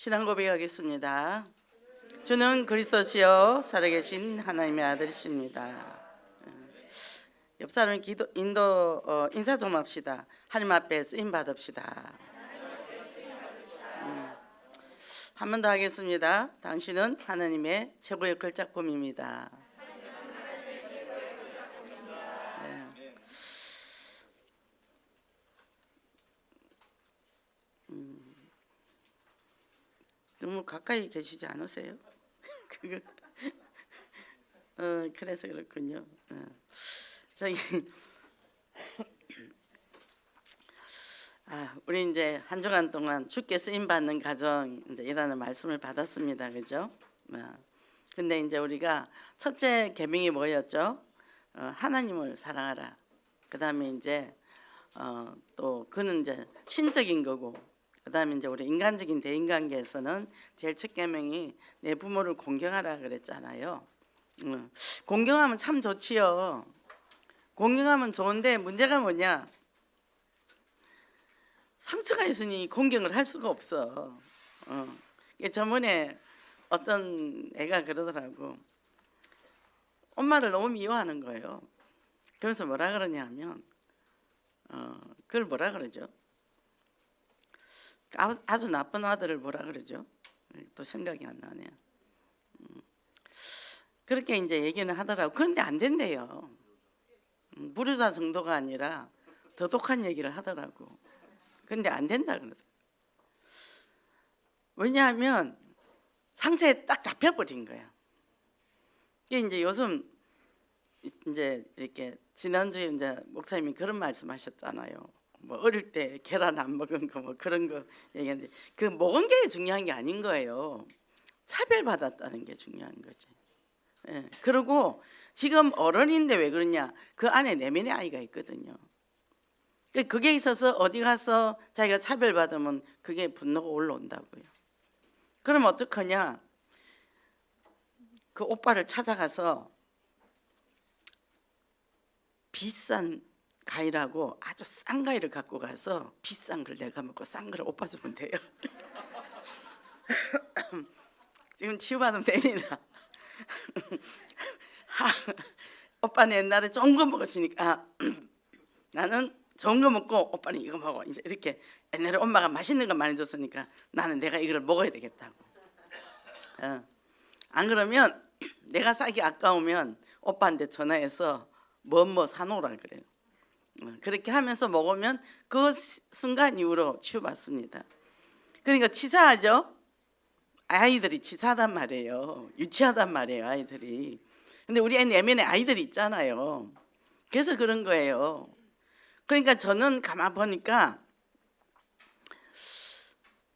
신앙 고백하겠습니다. 주는 그리스도시요 살아계신 하나님의 아들이십니다. 옆 사람 인사 좀 합시다. 하나님 앞에 쓰임 받읍시다. 한 번 더 하겠습니다. 당신은 하나님의 최고의 걸작품입니다. 너무 가까이 계시지 않으세요? 그거 그래서 그렇군요. 저기 우리 이제 한 주간 동안 주께 쓰임 받는 가정 이제 이라는 말씀을 받았습니다, 그죠? 근데 이제 우리가 첫째 계명이 뭐였죠? 하나님을 사랑하라. 그 다음에 이제 또 그는 이제 신적인 거고. 그다음에 이제 우리 인간적인 대인관계에서는 제일 첫 계명이 내 부모를 공경하라 그랬잖아요. 공경하면 참 좋지요. 공경하면 좋은데 문제가 뭐냐? 상처가 있으니 공경을 할 수가 없어. 저번에 어떤 애가 그러더라고. 엄마를 너무 미워하는 거예요. 그래서 뭐라 그러냐면 그걸 뭐라 그러죠? 아주 나쁜 아들을 뭐라 그러죠? 또 생각이 안 나네요. 그렇게 이제 얘기는 하더라고. 그런데 안 된대요. 무르자 정도가 아니라 더 독한 얘기를 하더라고. 그런데 안 된다 그러더라고. 왜냐하면 상처에 딱 잡혀버린 거야. 이게 이제 요즘 이제 이렇게 지난주에 이제 목사님이 그런 말씀하셨잖아요. 뭐 어릴 때 계란 안 먹은 거 뭐 그런 거 얘기하는데 그 먹은 게 중요한 게 아닌 거예요. 차별받았다는 게 중요한 거지. 예. 그리고 지금 어른인데 왜 그러냐? 그 안에 내면의 아이가 있거든요. 그게 있어서 어디 가서 자기가 차별받으면 그게 분노가 올라온다고요. 그럼 어떡하냐? 그 오빠를 찾아가서 비싼 과일하고 아주 싼 과일을 갖고 가서 비싼 걸 내가 먹고 싼 걸 오빠 주면 돼요. 지금 치유받으면 되니나. 오빠는 옛날에 좋은 거 먹었으니까 나는 좋은 거 먹고 오빠는 이거 먹어. 이제 이렇게 옛날에 엄마가 맛있는 거 많이 줬으니까 나는 내가 이걸 먹어야 되겠다고. 안 그러면 내가 싸기 아까우면 오빠한테 전화해서 뭐 사놓으라 그래요. 그렇게 하면서 먹으면 그 순간 이후로 치유받습니다. 그러니까 치사하죠. 아이들이 치사하단 말이에요. 유치하단 말이에요, 아이들이. 근데 우리 내면에 아이들이 있잖아요. 그래서 그런 거예요. 그러니까 저는 가만 보니까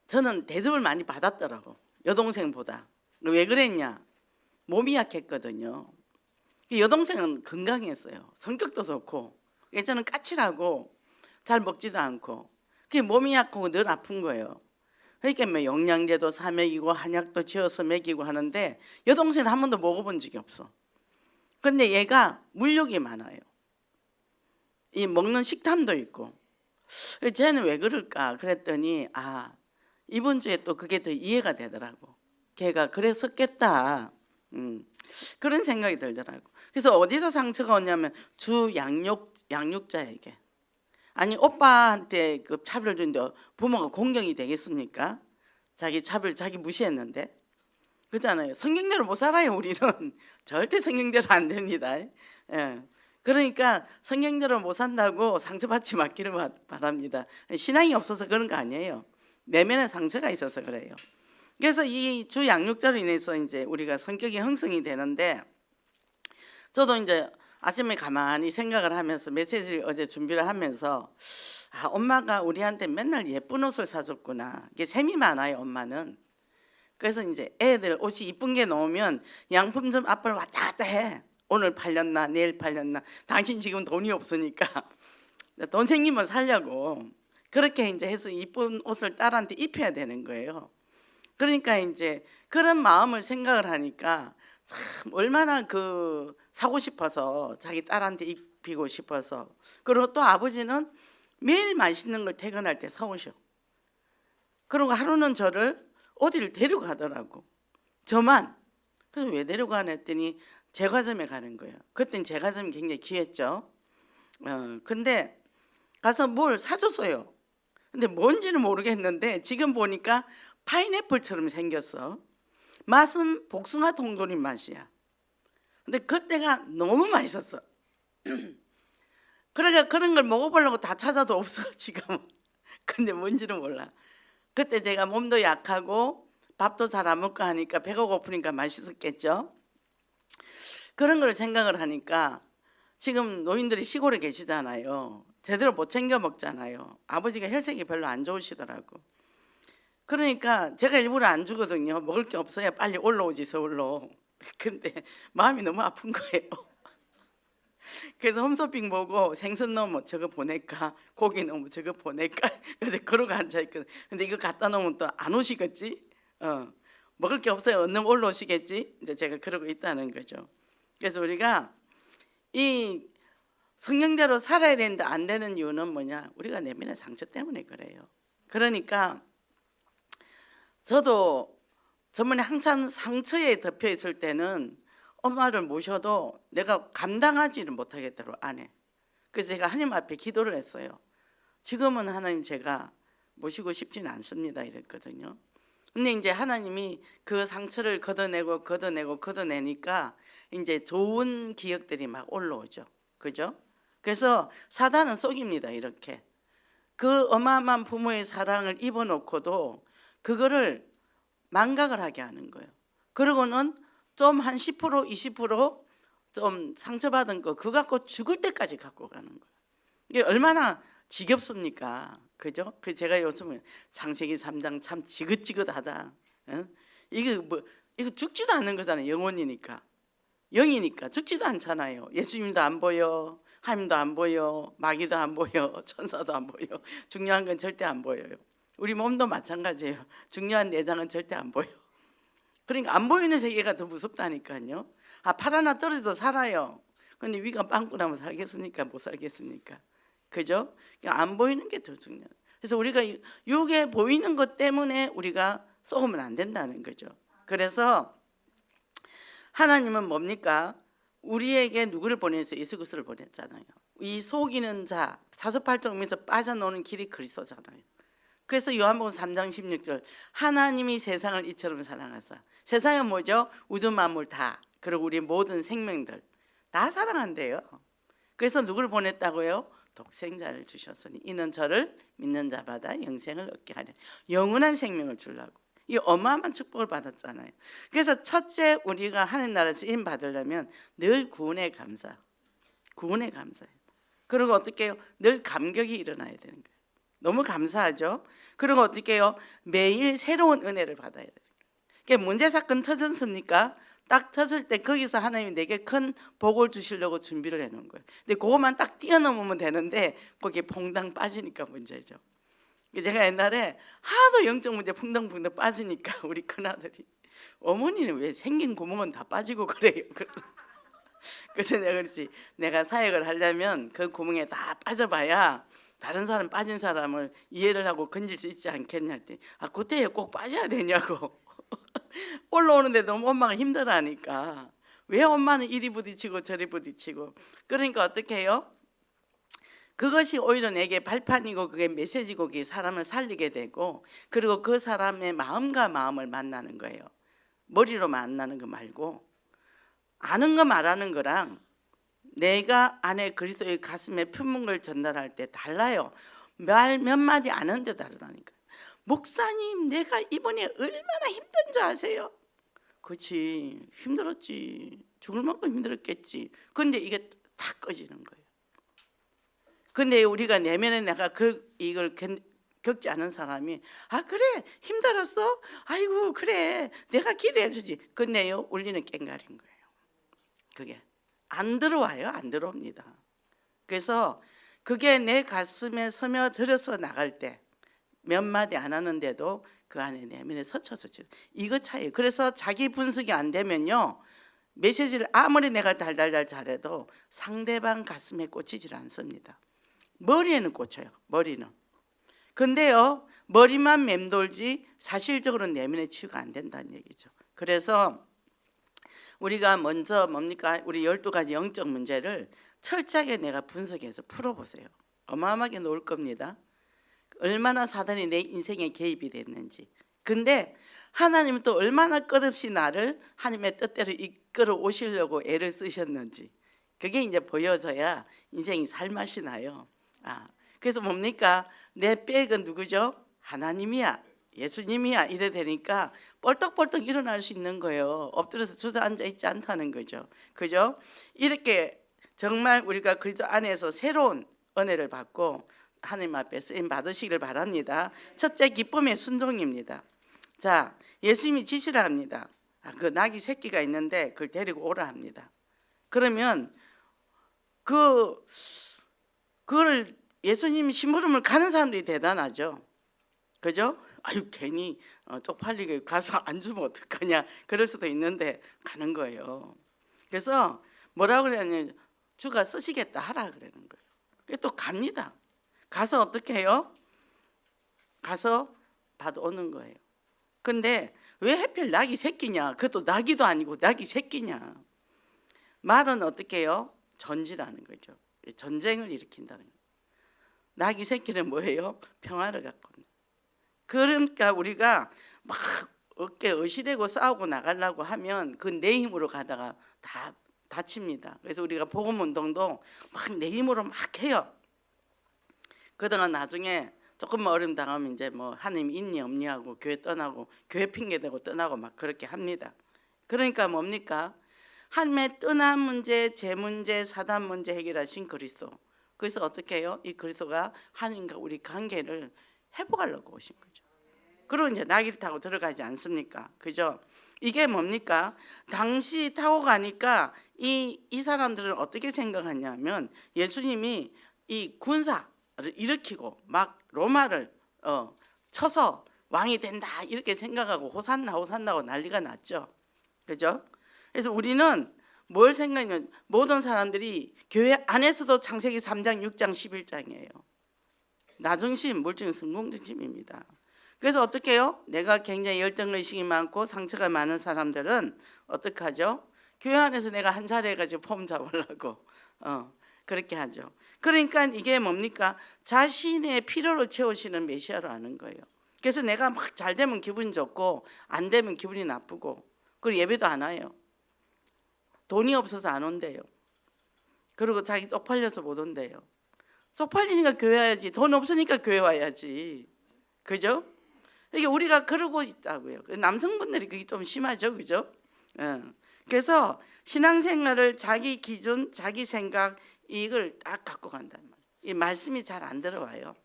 저는 대접을 많이 받았더라고. 여동생보다. 왜 그랬냐? 몸이 약했거든요. 여동생은 건강했어요. 성격도 좋고. 저는 까칠하고 잘 먹지도 않고 그게 몸이 약하고 늘 아픈 거예요. 그러니까 뭐 영양제도 사 먹이고 한약도 지어서 먹이고 하는데 여동생은 한 번도 먹어본 적이 없어. 근데 얘가 물욕이 많아요. 이 먹는 식탐도 있고. 쟤는 왜 그럴까 그랬더니 이번 주에 또 그게 더 이해가 되더라고. 걔가 그랬었겠다. 그런 생각이 들더라고. 그래서 어디서 상처가 오냐면 주 양육자에게. 아니 오빠한테 그 차별을 주는데 부모가 공경이 되겠습니까? 자기 차별 자기 무시했는데. 그렇잖아요. 성경대로 못 살아요 우리는. 절대 성경대로 안 됩니다. 예. 그러니까 성경대로 못 산다고 상처받지 말기를 바랍니다. 신앙이 없어서 그런 거 아니에요. 내면에 상처가 있어서 그래요. 그래서 이 주 양육자로 인해서 이제 우리가 성격이 형성이 되는데 저도 이제 아침에 가만히 생각을 하면서 메시지를 어제 준비를 하면서 엄마가 우리한테 맨날 예쁜 옷을 사줬구나. 이게 셈이 많아요 엄마는. 그래서 이제 애들 옷이 이쁜 게 나오면 양품점 앞을 왔다 갔다 해. 오늘 팔렸나 내일 팔렸나. 당신 지금 돈이 없으니까 돈 생기면 살려고. 그렇게 이제 해서 이쁜 옷을 딸한테 입혀야 되는 거예요. 그러니까 이제 그런 마음을 생각을 하니까 참 얼마나 사고 싶어서 자기 딸한테 입히고 싶어서. 그리고 또 아버지는 매일 맛있는 걸 퇴근할 때 사오셔. 그리고 하루는 저를 어디를 데려가더라고. 저만. 그래서 왜 데려가나 했더니 제과점에 가는 거예요. 그때는 제과점이 굉장히 귀했죠. 근데 가서 뭘 사줬어요. 근데 뭔지는 모르겠는데 지금 보니까 파인애플처럼 생겼어. 맛은 복숭아 통조림 맛이야. 근데 그때가 너무 맛있었어. 그러니까 그런 걸 먹어보려고 다 찾아도 없어 지금은. 근데 뭔지는 몰라. 그때 제가 몸도 약하고 밥도 잘 안 먹고 하니까 배가 고프니까 맛있었겠죠. 그런 걸 생각을 하니까 지금 노인들이 시골에 계시잖아요. 제대로 못 챙겨 먹잖아요. 아버지가 혈색이 별로 안 좋으시더라고. 그러니까 제가 일부러 안 주거든요. 먹을 게 없어야 빨리 올라오지 서울로. 근데 마음이 너무 아픈 거예요. 그래서 홈쇼핑 보고 생선 넣으면 저거 보낼까, 고기 넣으면 저거 보낼까. 그래서 그러고 앉아있거든. 근데 이거 갖다 놓으면 또 안 오시겠지. 먹을 게 없어요. 얼른 올라오시겠지. 이제 제가 그러고 있다는 거죠. 그래서 우리가 이 성령대로 살아야 되는데 안 되는 이유는 뭐냐? 우리가 내면의 상처 때문에 그래요. 그러니까 저도 저번에 한참 상처에 덮여 있을 때는 엄마를 모셔도 내가 감당하지를 못하겠더라고 안에. 그래서 제가 하나님 앞에 기도를 했어요. 지금은 하나님 제가 모시고 싶지는 않습니다 이랬거든요. 근데 이제 하나님이 그 상처를 걷어내니까 이제 좋은 기억들이 막 올라오죠. 그죠? 그래서 사단은 속입니다. 이렇게 그 어마어마한 부모의 사랑을 입어놓고도 그거를 망각을 하게 하는 거예요. 그러고는 좀 한 10% 20% 상처받은 거 그거 갖고 죽을 때까지 갖고 가는 거예요. 이게 얼마나 지겹습니까? 그죠? 그 제가 요즘에 창세기 3장 참 지긋지긋하다. 이거 죽지도 않는 거잖아요. 영혼이니까. 영이니까 죽지도 않잖아요. 예수님도 안 보여, 하나님도 안 보여, 마귀도 안 보여, 천사도 안 보여. 중요한 건 절대 안 보여요. 우리 몸도 마찬가지예요. 중요한 내장은 절대 안 보여. 그러니까 안 보이는 세계가 더 무섭다니까요. 팔 하나 떨어져도 살아요. 근데 위가 빵꾸 나면 살겠습니까? 못 살겠습니까? 그죠? 안 보이는 게 더 중요해요. 그래서 우리가 육에 보이는 것 때문에 우리가 쏘면 안 된다는 거죠. 그래서 하나님은 뭡니까? 우리에게 누구를 보내서 예수 그리스도를 보냈잖아요. 이 속이는 자, 사주팔정에서 빠져나오는 길이 그리스도잖아요. 그래서 요한복음 3장 16절 하나님이 세상을 이처럼 사랑하사. 세상은 뭐죠? 우주 만물 다, 그리고 우리 모든 생명들 다 사랑한대요. 그래서 누구를 보냈다고요? 독생자를 주셨으니 이는 저를 믿는 자마다 영생을 얻게 하려. 영원한 생명을 주려고. 이 어마어마한 축복을 받았잖아요. 그래서 첫째 우리가 하나님 나라에서 임 받으려면 늘 구원에 감사해요. 그리고 어떻게 해요? 늘 감격이 일어나야 되는 거예요. 너무 감사하죠. 그리고 어떻게 해요? 매일 새로운 은혜를 받아야 돼요. 그러니까 문제 사건 터졌습니까? 딱 터질 때 거기서 하나님이 내게 큰 복을 주시려고 준비를 해놓은 거예요. 근데 그것만 딱 뛰어넘으면 되는데 거기에 퐁당 빠지니까 문제죠. 제가 옛날에 하도 영적 문제 퐁당퐁당 빠지니까 우리 큰아들이 어머니는 왜 생긴 구멍은 다 빠지고 그래요. 그래서 내가 그랬지, 내가 사역을 하려면 그 구멍에 다 빠져봐야 다른 사람 빠진 사람을 이해를 하고 건질 수 있지 않겠냐 했더니 그때에 꼭 빠져야 되냐고. 올라오는데 너무 엄마가 힘들어하니까 왜 엄마는 이리 부딪히고 저리 부딪히고. 그러니까 어떻게 해요? 그것이 오히려 내게 발판이고 그게 메시지고 그게 사람을 살리게 되고, 그리고 그 사람의 마음과 마음을 만나는 거예요. 머리로 만나는 거 말고 아는 거 말하는 거랑 내가 안에 그리스도의 가슴에 품은 걸 전달할 때 달라요. 말 몇 마디 안 하는데 다르다니까. 목사님, 내가 이번에 얼마나 힘든 줄 아세요? 그렇지, 힘들었지. 죽을 만큼 힘들었겠지. 근데 이게 다 꺼지는 거예요. 근데 우리가 내면에 내가 이걸 겪지 않은 사람이 그래 힘들었어? 아이고 그래 내가 기도해 주지. 근데요 울리는 깽가리인 거예요. 그게 안 들어와요. 안 들어옵니다. 그래서 그게 내 가슴에 스며들어서 나갈 때 몇 마디 안 하는데도 그 안에 내면에 스쳐서 이거 차이에요. 그래서 자기 분석이 안 되면요 메시지를 아무리 내가 달달달 잘해도 상대방 가슴에 꽂히질 않습니다. 머리에는 꽂혀요. 머리는. 근데요 머리만 맴돌지 사실적으로 내면의 치유가 안 된다는 얘기죠. 그래서 우리가 먼저 뭡니까? 우리 12가지 영적 문제를 철저하게 내가 분석해서 풀어보세요. 어마어마하게 놓을 겁니다. 얼마나 사단이 내 인생에 개입이 됐는지. 근데 하나님은 또 얼마나 끝없이 나를 하나님의 뜻대로 이끌어 오시려고 애를 쓰셨는지, 그게 이제 보여져야 인생이 살맛이 나요. 그래서 뭡니까? 내 백은 누구죠? 하나님이야, 예수님이야. 이래 되니까 뻘떡뻘떡 일어날 수 있는 거예요. 엎드려서 주저앉아 있지 않다는 거죠. 그죠? 이렇게 정말 우리가 그리스도 안에서 새로운 은혜를 받고 하나님 앞에 쓰임 받으시기를 바랍니다. 첫째, 기쁨의 순종입니다. 자, 예수님이 지시를 합니다. 그 나귀 새끼가 있는데 그걸 데리고 오라 합니다. 그러면 그걸 예수님이 심부름을 가는 사람들이 대단하죠. 그죠? 아유, 괜히 쪽팔리게 가서 안 주면 어떡하냐 그럴 수도 있는데 가는 거예요. 그래서 뭐라고 그러냐면 주가 쓰시겠다 하라 그러는 거예요. 또 갑니다. 가서 어떻게 해요? 가서 받아오는 거예요. 근데 왜 하필 낙이 새끼냐? 그것도 낙이도 아니고 낙이 새끼냐? 말은 어떻게 해요? 전지라는 거죠. 전쟁을 일으킨다는 거예요. 낙이 새끼는 뭐예요? 평화를 갖고 있는. 그러니까 우리가 막 어깨 의시대고 싸우고 나가려고 하면 그 내 힘으로 가다가 다 다칩니다. 그래서 우리가 복음 운동도 막 내 힘으로 막 해요. 그러다가 나중에 조금만 어려움 당하면 이제 뭐 하나님 있니 없니 하고 교회 떠나고 교회 핑계대고 떠나고 막 그렇게 합니다. 그러니까 뭡니까? 하나님의 떠난 문제, 제 문제, 사단 문제 해결하신 그리스도. 그래서 어떻게 해요? 이 그리스도가 하나님과 우리 관계를 회복하려고 오신 거죠. 그리고 이제 나귀를 타고 들어가지 않습니까? 그죠? 이게 뭡니까? 당시 타고 가니까 이 사람들은 어떻게 생각하냐면 예수님이 이 군사를 일으키고 막 로마를 쳐서 왕이 된다 이렇게 생각하고 호산나 호산나고 난리가 났죠. 그죠? 그래서 우리는 뭘 생각하면 모든 사람들이 교회 안에서도 창세기 3장, 6장, 11장이에요. 나중심, 물증, 성공중심입니다. 그래서 어떻게 해요? 내가 굉장히 열등의식이 많고 상처가 많은 사람들은 어떻게 하죠? 교회 안에서 내가 한 차례 해가지고 폼 잡으려고 그렇게 하죠. 그러니까 이게 뭡니까? 자신의 필요를 채우시는 메시아로 하는 거예요. 그래서 내가 막 잘 되면 기분이 좋고 안 되면 기분이 나쁘고, 그리고 예배도 안 와요. 돈이 없어서 안 온대요. 그리고 자기 쪽팔려서 못 온대요. 쪽팔리니까 교회 와야지. 돈 없으니까 교회 와야지. 그죠? 이게 우리가 그러고 있다고요. 남성분들이 그게 좀 심하죠, 그죠? 그래서 신앙생활을 자기 기준, 자기 생각 이걸 딱 갖고 간단 말이에요. 이 말씀이 잘 안 들어와요.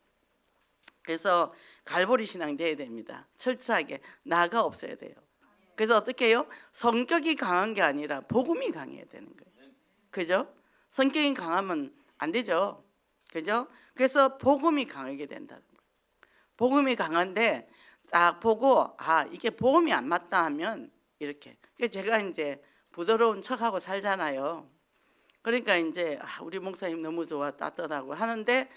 그래서 갈보리 신앙 돼야 됩니다. 철저하게 나가 없어야 돼요. 그래서 어떻게 해요? 성격이 강한 게 아니라 복음이 강해야 되는 거예요. 그죠? 성격이 강하면 안 되죠. 그죠? 그래서 복음이 강하게 된다는 거예요. 복음이 강한데 딱 보고 이게 복음이 안 맞다 하면 이렇게. 제가 이제 부드러운 척하고 살잖아요. 그러니까 이제 우리 목사님 너무 좋아 따뜻하고 하는데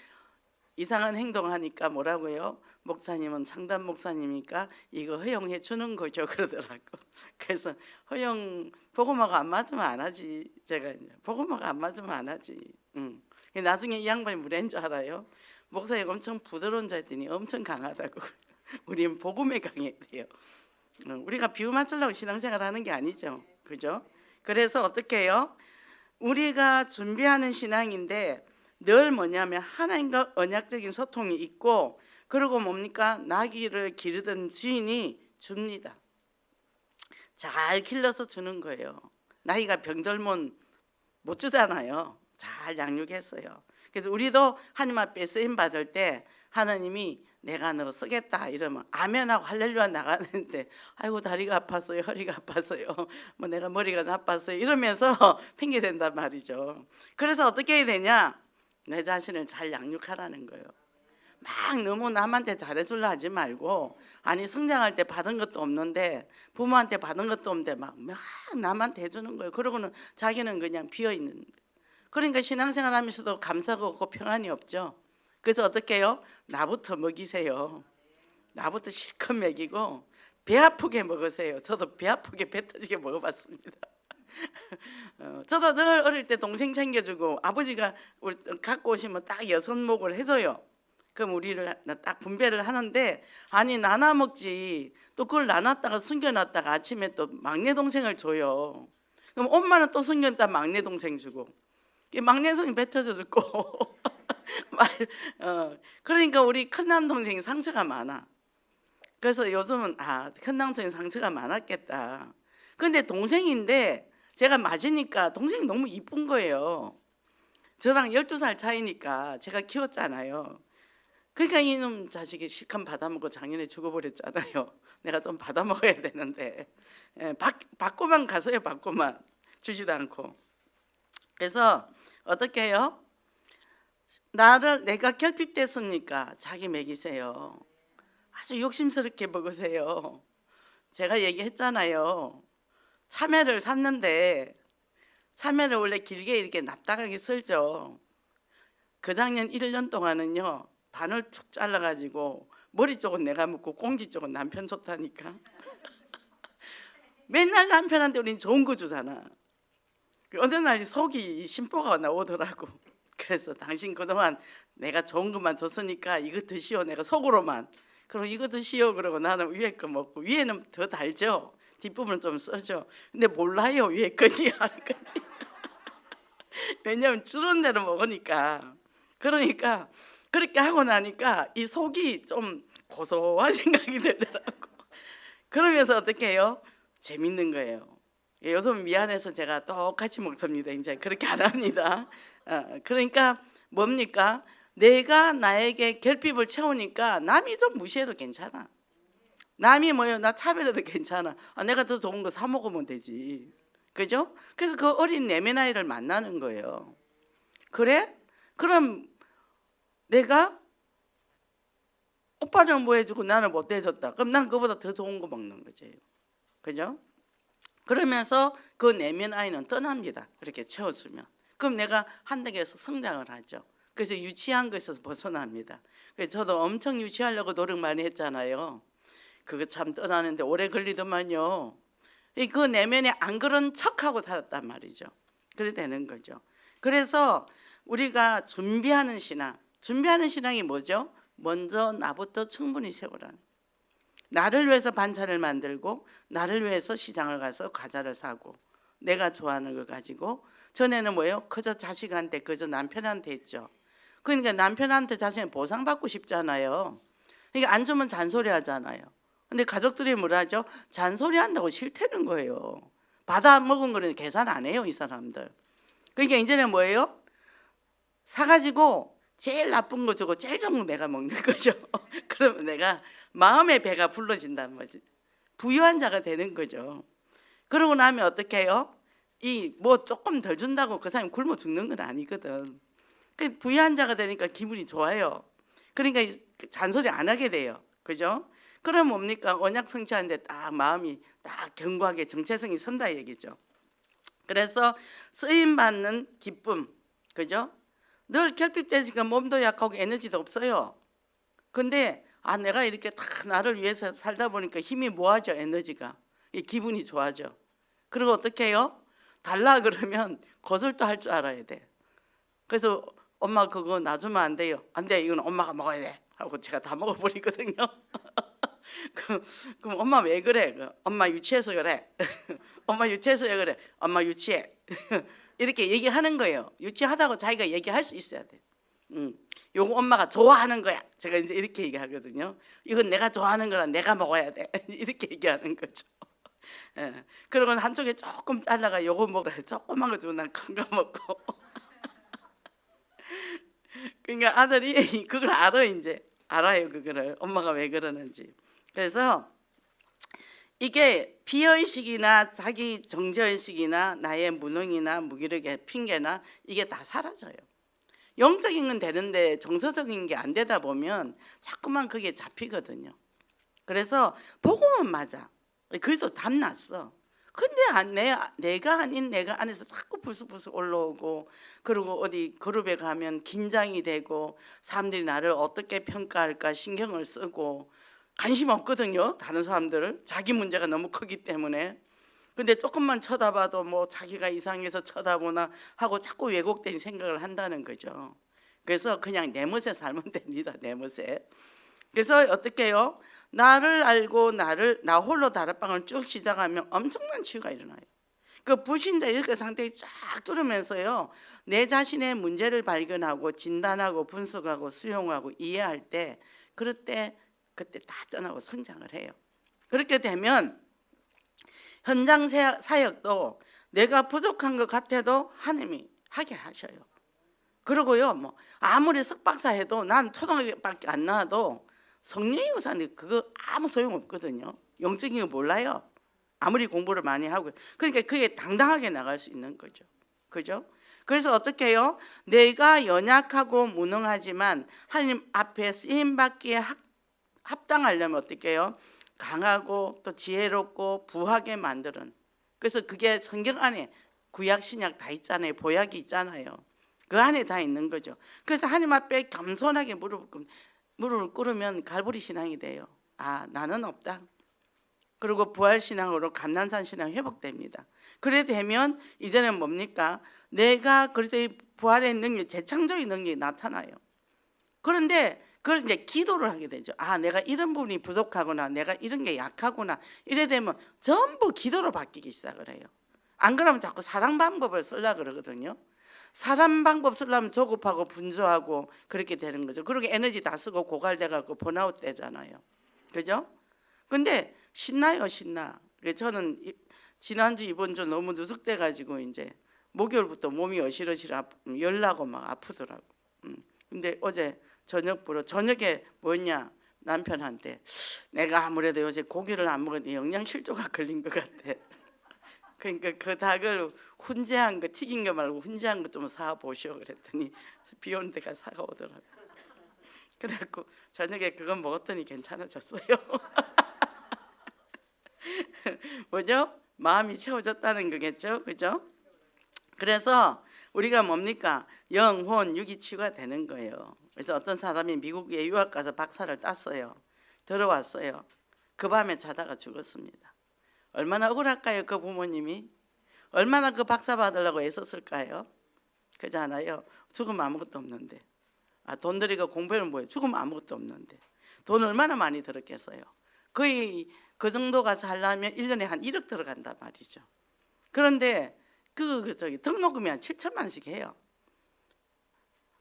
이상한 행동하니까 뭐라고요? 목사님은 상담 목사님이니까 이거 허용해 주는 거죠 그러더라고. 그래서 허용 복음하고 안 맞으면 안 하지. 제가 이제 복음하고 안 맞으면 안 하지. 나중에 이 양반이 뭐라는 줄 알아요? 목사님 엄청 부드러운 자였더니 엄청 강하다고. 우리는 복음에 강해야 돼요. 우리가 비유 맞추려고 신앙생활 하는 게 아니죠. 그죠? 그래서 어떻게 해요? 우리가 준비하는 신앙인데 늘 뭐냐면 하나님과 언약적인 소통이 있고, 그리고 뭡니까? 나귀를 기르던 주인이 줍니다. 잘 길러서 주는 거예요. 나귀가 병들면 못 주잖아요. 잘 양육했어요. 그래서 우리도 하나님 앞에 쓰임 받을 때 하나님이 내가 너 쓰겠다 이러면 아멘하고 할렐루야 나가는데 아이고 다리가 아팠어요, 허리가 아팠어요, 뭐 내가 머리가 나빴어요 이러면서 핑계 댄단 말이죠. 그래서 어떻게 해야 되냐? 내 자신을 잘 양육하라는 거예요. 막 너무 남한테 잘해주려 하지 말고, 아니 성장할 때 받은 것도 없는데 부모한테 받은 것도 없는데 막 남한테 해주는 거예요. 그러고는 자기는 그냥 비어있는 거예요. 그러니까 신앙생활 하면서도 감사가 없고 평안이 없죠. 그래서 어떻게 해요? 나부터 먹이세요. 나부터 실컷 먹이고 배 아프게 먹으세요. 저도 배 아프게 배 터지게 먹어봤습니다. 저도 늘 어릴 때 동생 챙겨주고 아버지가 우리 갖고 오시면 딱 여섯목을 해줘요. 그럼 우리를 딱 분배를 하는데 아니 나눠 먹지. 또 그걸 나눴다가 숨겨놨다가 아침에 또 막내 동생을 줘요. 그럼 엄마는 또 숨겼다 막내 동생 주고 막내 동생 배 터져 죽고 그러니까 우리 큰남 동생이 상처가 많아. 그래서 요즘은 큰남 동생 상처가 많았겠다. 근데 동생인데 제가 맞으니까 동생이 너무 이쁜 거예요. 저랑 12살 차이니까 제가 키웠잖아요. 그러니까 이놈 자식이 실컷 받아먹고 작년에 죽어버렸잖아요. 내가 좀 받아먹어야 되는데 받고만 가서요. 받고만 주지도 않고. 그래서 어떻게 해요? 내가 결핍됐으니까 자기 먹이세요. 아주 욕심스럽게 먹으세요. 제가 얘기했잖아요. 참외를 샀는데 참외를 원래 길게 이렇게 납작하게 썰죠. 그 작년 1년 동안은요 반을 툭 잘라가지고 머리 쪽은 내가 먹고 꽁지 쪽은 남편 줬다니까. 맨날 남편한테 우린 좋은 거 주잖아. 어느 날 속이 심보가 나오더라고. 그래서 당신 그동안 내가 좋은 것만 줬으니까 이거 드시오. 내가 속으로만. 그럼 이거 드시오. 그러고 나는 위에 거 먹고 위에는 더 달죠. 뒷부분은 좀 써죠. 근데 몰라요 위에 거지 하는 거지. 왜냐면 주는 대로 먹으니까. 그러니까 그렇게 하고 나니까 이 속이 좀 고소한 생각이 들더라고. 그러면서 어떻게 해요? 재밌는 거예요. 요즘 미안해서 제가 똑같이 먹습니다. 이제 그렇게 안 합니다. 그러니까 뭡니까? 내가 나에게 결핍을 채우니까 남이 좀 무시해도 괜찮아. 남이 뭐요? 나 차별해도 괜찮아. 내가 더 좋은 거 사 먹으면 되지. 그죠? 그래서 그 어린 내면 아이를 만나는 거예요. 그래? 그럼 내가 오빠는 뭐 해주고 나는 못 해줬다. 그럼 난 그보다 더 좋은 거 먹는 거지. 그죠? 그러면서 그 내면 아이는 떠납니다. 그렇게 채워주면. 그럼 내가 한덕에서 성장을 하죠. 그래서 유치한 것에서 벗어납니다. 그래서 저도 엄청 유치하려고 노력 많이 했잖아요. 그거 참 떠나는데 오래 걸리더만요. 그 내면에 안 그런 척하고 살았단 말이죠. 그래 되는 거죠. 그래서 우리가 준비하는 신앙이 뭐죠? 먼저 나부터 충분히 세우라는. 나를 위해서 반찬을 만들고 나를 위해서 시장을 가서 과자를 사고 내가 좋아하는 걸 가지고 전에는 뭐예요? 그저 자식한테 그저 남편한테 했죠. 그러니까 남편한테 자신이 보상받고 싶잖아요. 그러니까 안 주면 잔소리 하잖아요. 근데 가족들이 뭐라 하죠? 잔소리 한다고 싫다는 거예요. 받아 먹은 거는 계산 안 해요, 이 사람들. 그러니까 이제는 뭐예요? 사가지고 제일 나쁜 거 주고 제일 좋은 거 내가 먹는 거죠. 그러면 내가 마음의 배가 불러진단 말이지. 부유한 자가 되는 거죠. 그러고 나면 어떻게 해요? 이 뭐 조금 덜 준다고 그 사람이 굶어 죽는 건 아니거든. 그 부유한 자가 되니까 기분이 좋아요. 그러니까 잔소리 안 하게 돼요. 그죠? 그럼 뭡니까? 언약 성취하는데 딱 마음이 딱 견고하게 정체성이 선다 얘기죠. 그래서 쓰임 받는 기쁨, 그죠? 늘 결핍되니까 몸도 약하고 에너지도 없어요. 근데 내가 이렇게 다 나를 위해서 살다 보니까 힘이 모아져, 에너지가. 기분이 좋아져. 그리고 어떻게 해요? 달라 그러면 거절도 할 줄 알아야 돼. 그래서 엄마 그거 놔주면 안 돼요. 안 돼, 이건 엄마가 먹어야 돼 하고 제가 다 먹어버리거든요. 그럼 엄마 왜 그래? 엄마 유치해서 그래. 엄마 유치해서 왜 그래? 엄마 유치해. 이렇게 얘기하는 거예요. 유치하다고 자기가 얘기할 수 있어야 돼. 요거 엄마가 좋아하는 거야. 제가 이제 이렇게 얘기하거든요. 이건 내가 좋아하는 거라 내가 먹어야 돼. 이렇게 얘기하는 거죠. 예. 그러고 한쪽에 조금 잘라가 요거 먹으라 해. 조그만 거 주고 난 큰 거 먹고. 그러니까 아들이 그걸 알아. 이제 알아요. 그거를 엄마가 왜 그러는지. 그래서 이게 비의식이나 자기 정죄의식이나 나의 무능이나 무기력의 핑계나 이게 다 사라져요. 영적인 건 되는데 정서적인 게 안 되다 보면 자꾸만 그게 잡히거든요. 그래서 복음은 맞아. 그래도 답났어. 근데 내가 아닌 내가 안에서 자꾸 불쑥불쑥 올라오고, 그리고 어디 그룹에 가면 긴장이 되고 사람들이 나를 어떻게 평가할까 신경을 쓰고, 관심 없거든요. 다른 사람들 자기 문제가 너무 크기 때문에. 근데 조금만 쳐다봐도 뭐 자기가 이상해서 쳐다보나 하고 자꾸 왜곡된 생각을 한다는 거죠. 그래서 그냥 내 멋에 살면 됩니다. 내 멋에. 그래서 어떻게 해요? 나를 알고 나 홀로 다락방을 쭉 시작하면 엄청난 치유가 일어나요. 그 불신자 이렇게 상태에 쫙 뚫으면서요, 내 자신의 문제를 발견하고 진단하고 분석하고 수용하고 이해할 때, 그럴 때 그때 다 떠나고 성장을 해요. 그렇게 되면 현장 사역도 내가 부족한 것 같아도 하나님이 하게 하셔요. 그리고요, 뭐 아무리 석박사 해도 난 초등학교밖에 안 나와도 성령의 의사인데 그거 아무 소용 없거든요. 영적인 거 몰라요. 아무리 공부를 많이 하고. 그러니까 그게 당당하게 나갈 수 있는 거죠. 그죠? 그래서 어떻게 해요? 내가 연약하고 무능하지만 하나님 앞에 쓰임 받기에 합당하려면 어떻게 해요? 강하고 또 지혜롭고 부하게 만드는. 그래서 그게 성경 안에 구약 신약 다 있잖아요. 보약이 있잖아요. 그 안에 다 있는 거죠. 그래서 하나님 앞에 겸손하게 무릎을 꿇으면 갈보리 신앙이 돼요. 아, 나는 없다. 그리고 부활 신앙으로 감난산 신앙 회복됩니다. 그래 되면 이제는 뭡니까? 내가 그래서 이 부활의 능력, 재창조의 능력이 나타나요. 그런데 그걸 이제 기도를 하게 되죠. 아, 내가 이런 부분이 부족하구나, 내가 이런 게 약하구나. 이래 되면 전부 기도로 바뀌기 시작을 해요. 안 그러면 자꾸 사랑 방법을 쓰려고 그러거든요. 사람 방법 쓰려면 조급하고 분주하고 그렇게 되는 거죠. 그리고 에너지 다 쓰고 고갈돼갖고 번아웃 되잖아요. 그죠? 근데 신나요, 신나. 저는 지난주 이번 주 너무 누적돼가지고 이제 목요일부터 몸이 어실어실 열나고 막 아프더라고. 근데 어제 저녁에 뭐냐, 남편한테 내가 아무래도 요새 고기를 안 먹었는데 영양실조가 걸린 것 같아. 그러니까 그 닭을 훈제한 거, 튀긴 거 말고 훈제한 거 좀 사 보시오 그랬더니 비 오는 데가 사가 오더라고. 그래갖고 저녁에 그거 먹었더니 괜찮아졌어요. 뭐죠? 마음이 채워졌다는 거겠죠, 그죠? 그래서 우리가 뭡니까? 영혼, 육이 치유가 되는 거예요. 그래서 어떤 사람이 미국에 유학 가서 박사를 땄어요. 들어왔어요. 그 밤에 자다가 죽었습니다. 얼마나 억울할까요? 그 부모님이 얼마나 그 박사 받으려고 애썼을까요? 그렇잖아요. 죽으면 아무것도 없는데. 돈 들이고 공부해는 뭐예요? 죽으면 아무것도 없는데. 돈 얼마나 많이 들었겠어요? 거의 그 정도 가서 하려면 1년에 한 1억 들어간단 말이죠. 그런데 등록금이 한 7천만 원씩 해요.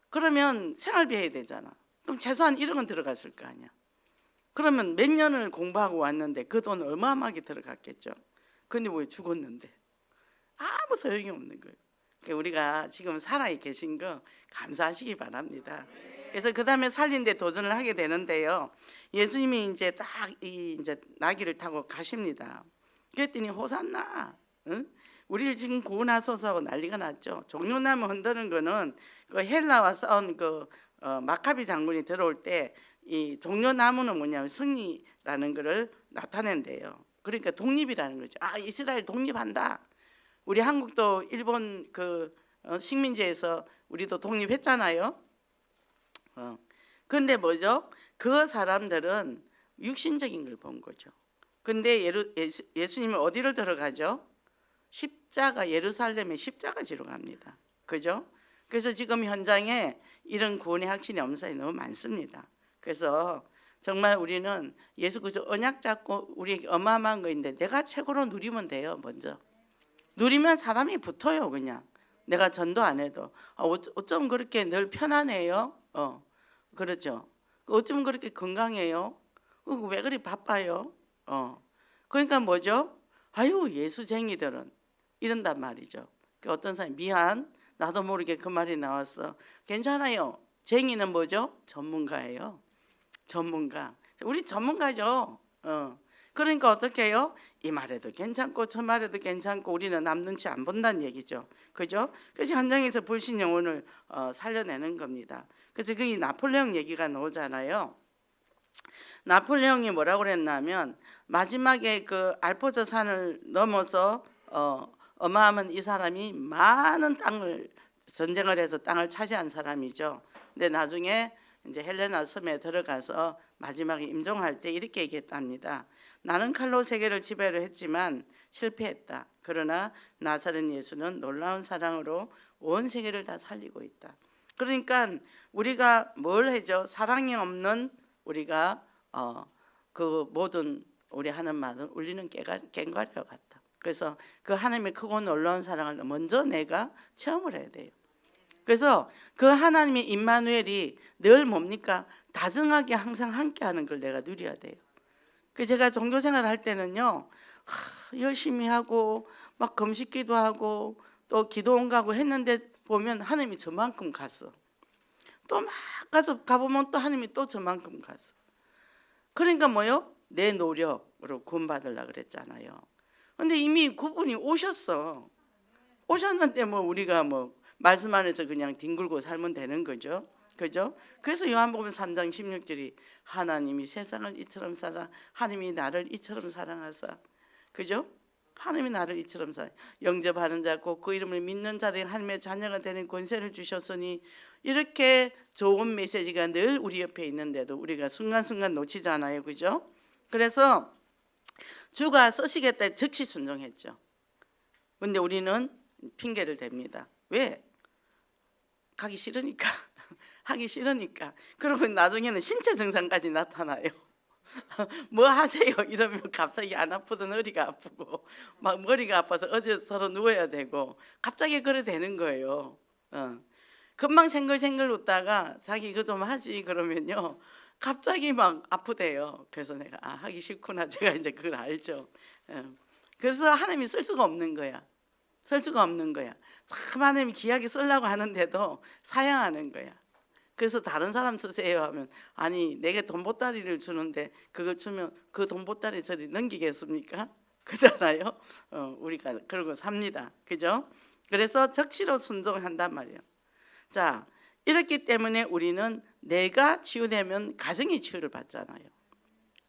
그러면 생활비 해야 되잖아. 그럼 최소한 1억은 들어갔을 거 아니야. 그러면 몇 년을 공부하고 왔는데 그 돈 어마어마하게 들어갔겠죠. 근데 왜 죽었는데 아무 소용이 없는 거예요. 그러니까 우리가 지금 살아 계신 거 감사하시기 바랍니다. 그래서 그 다음에 살린데 도전을 하게 되는데요. 예수님이 이제 딱 이제 나귀를 타고 가십니다. 그랬더니 호산나, 응? 우리를 지금 구원하소서 하고 난리가 났죠. 종려나무 흔드는 거는 그 헬라와 싸운 마카비 장군이 들어올 때 이 종려나무는 뭐냐면 승리라는 것을 나타낸대요. 그러니까 독립이라는 거죠. 아, 이스라엘 독립한다. 우리 한국도 일본 식민지에서 우리도 독립했잖아요. 근데 뭐죠? 그 사람들은 육신적인 걸 본 거죠. 근데 예수님이 어디를 들어가죠? 십자가, 예루살렘의 십자가지로 갑니다. 그죠? 그래서 지금 현장에 이런 구원의 확신이 없는 사람이 너무 많습니다. 그래서 정말 우리는 예수 그리스도 언약 잡고 우리에게 어마어마한 거인데 내가 최고로 누리면 돼요. 먼저 누리면 사람이 붙어요. 그냥 내가 전도 안 해도 어쩜 그렇게 늘 편안해요? 그렇죠. 어쩜 그렇게 건강해요? 왜 그리 바빠요? 그러니까 뭐죠? 아유, 예수쟁이들은 이런단 말이죠. 어떤 사람이 미안, 나도 모르게 그 말이 나왔어. 괜찮아요. 쟁이는 뭐죠? 전문가예요. 전문가. 우리 전문가죠. 그러니까 어떻게 해요? 이 말에도 괜찮고 저 말에도 괜찮고 우리는 남 눈치 안 본다는 얘기죠. 그죠? 그래서 현장에서 불신 영혼을 살려내는 겁니다. 그래서 그 나폴레옹 얘기가 나오잖아요. 나폴레옹이 뭐라고 그랬냐면 마지막에 그 알프스 산을 넘어서 어마어마한 이 사람이 많은 땅을 전쟁을 해서 땅을 차지한 사람이죠. 근데 나중에 이제 헬레나 섬에 들어가서 마지막에 임종할 때 이렇게 얘기했답니다. 나는 칼로 세계를 지배를 했지만 실패했다. 그러나 나사렛 예수는 놀라운 사랑으로 온 세계를 다 살리고 있다. 그러니까 우리가 뭘 해죠? 사랑이 없는 우리가 그 모든 우리 하는 말은 울리는 꽹과리와 같다. 그래서 그 하나님의 크고 놀라운 사랑을 먼저 내가 체험을 해야 돼요. 그래서 그 하나님의 임마누엘이 늘 뭡니까? 다정하게 항상 함께하는 걸 내가 누려야 돼요. 그 제가 종교생활을 할 때는요, 열심히 하고 막 금식기도 하고 또 기도원 가고 했는데 보면 하나님이 저만큼 갔어. 또 막 가서 가보면 또 하나님이 또 저만큼 갔어. 그러니까 뭐요? 내 노력으로 구원받으려고 그랬잖아요. 근데 이미 그분이 오셨어. 오셨는데 뭐 우리가 뭐 말씀 안에서 그냥 뒹굴고 살면 되는 거죠. 그죠? 그래서 요한복음 3장 16절이 하나님이 세상을 이처럼 하나님이 나를 이처럼 사랑하사. 그죠? 하나님이 나를 이처럼 영접하는 자고 그 이름을 믿는 자들이 하나님의 자녀가 되는 권세를 주셨으니, 이렇게 좋은 메시지가 늘 우리 옆에 있는데도 우리가 순간순간 놓치잖아요. 그죠? 그래서 주가 쓰시겠다 즉시 순종했죠. 근데 우리는 핑계를 댑니다. 왜? 가기 싫으니까. 하기 싫으니까. 그러면 나중에는 신체 증상까지 나타나요. 뭐 하세요? 이러면 갑자기 안 아프던 허리가 아프고 막 머리가 아파서 어제 서로 누워야 되고 갑자기 그래 되는 거예요. 금방 생글생글 웃다가 자기 이거 좀 하지 그러면요 갑자기 막 아프대요. 그래서 내가 하기 싫구나, 제가 이제 그걸 알죠. 그래서 하나님이 쓸 수가 없는 거야. 쓸 수가 없는 거야. 참 하나님이 귀하게 쓰려고 하는데도 사양하는 거야. 그래서 다른 사람 쓰세요 하면, 아니 내게 돈보따리를 주는데 그걸 주면 그 돈보따리 저리 넘기겠습니까? 그잖아요. 우리가 그러고 삽니다. 그죠? 그래서 적시로 순종한단 말이에요. 자, 이렇기 때문에 우리는 내가 치유되면 가정이 치유를 받잖아요.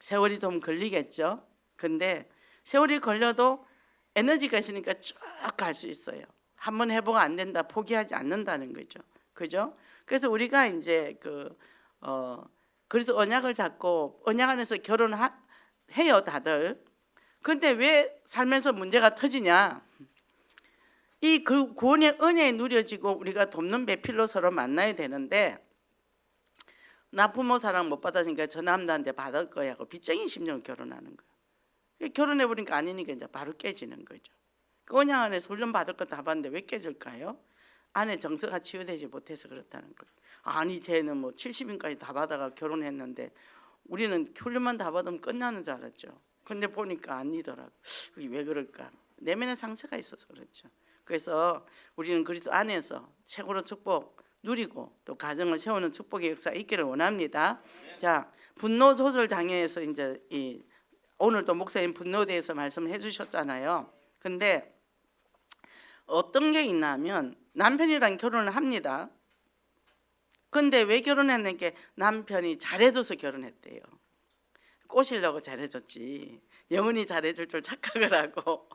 세월이 좀 걸리겠죠. 근데 세월이 걸려도 에너지가 있으니까 쭉 갈 수 있어요. 한번 해보고 안 된다 포기하지 않는다는 거죠. 그죠? 그래서 우리가 이제 그래서 언약을 잡고 언약 안에서 결혼해요 다들. 근데 왜 살면서 문제가 터지냐? 이 구원의 은혜에 누려지고 우리가 돕는 배필로 서로 만나야 되는데, 나 부모 사랑 못 받았으니까 저 남자한테 받을 거야 하고 빚쟁이 심정으로 결혼하는 거예요. 결혼해보니까 아니니까 이제 바로 깨지는 거죠. 그 언약 안에서 훈련 받을 거 다 받는데 왜 깨질까요? 안에 정서가 치유되지 못해서 그렇다는 거예요. 아니 쟤는 뭐 70인까지 다 받아가 결혼했는데 우리는 훈련만 다 받으면 끝나는 줄 알았죠. 근데 보니까 아니더라고. 왜 그럴까? 내면에 상처가 있어서 그렇죠. 그래서 우리는 그리스도 안에서 최고로 축복 누리고 또 가정을 세우는 축복의 역사가 있기를 원합니다. 자, 분노 조절 장애에서 이제 오늘도 목사님 분노에 대해서 말씀해 주셨잖아요. 근데 어떤 게 있냐면 남편이랑 결혼을 합니다. 근데 왜 결혼했는 게 남편이 잘해줘서 결혼했대요. 꼬시려고 잘해줬지 영원히 잘해줄 줄 착각을 하고